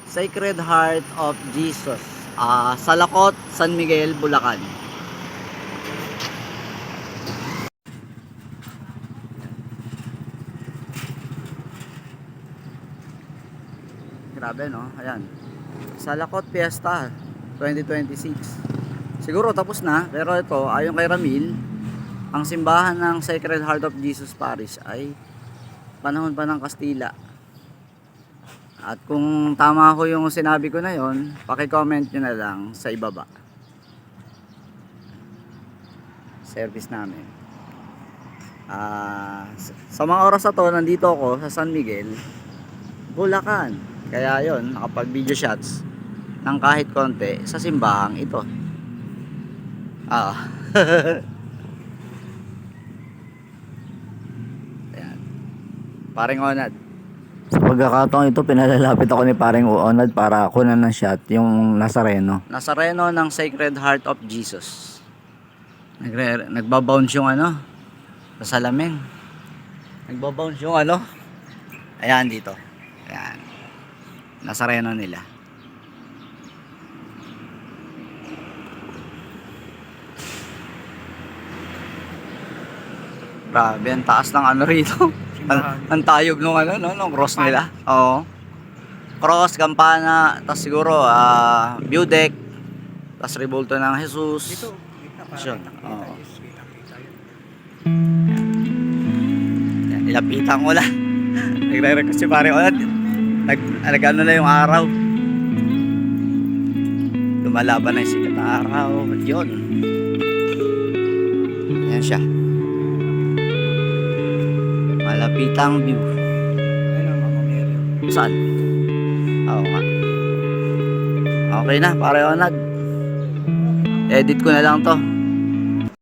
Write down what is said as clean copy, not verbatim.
Sacred Heart of Jesus, Salakot, San Miguel, Bulacan. Grabe no, ayan. Salakot Fiesta 2026. Siguro tapos na, pero ito, ayon kay Ramil, ang simbahan ng Sacred Heart of Jesus Parish ay panahon pa ng Kastila. At kung tama ko yung sinabi ko na yon, paki-comment nyo na lang sa ibaba. Service namin. Sa mga oras na to, nandito ako sa San Miguel, Bulacan. Kaya yon, nakapag video shots ng kahit konti sa simbahang ito. Ayan. Paring Onad. Sa pagkakataon ito, pinalalapit ako ni Paring Onad para kunan ng shot yung Nazareno. Nazareno ng Sacred Heart of Jesus. Nagbabounce yung sa salamin. Nagbabounce yung ayan dito. Ayan. Nazareno nila. Grabe, ang taas ng rito. Ang tayog nung nung cross nila. Oo. Cross, kampana, tas siguro view deck, tas rebulto ng Jesus. Dito, Yun. Oo. Yan, nilapitan ko lang. Nagre-request si Pare Onad. Nag-ano na yung araw. Lumalaban na yung sikat na araw. Yun. Yan siya. Malapitang view. ayun ang mga Mary. Saan? Oo nga. Okay na, Pare Onad. Edit ko na lang to.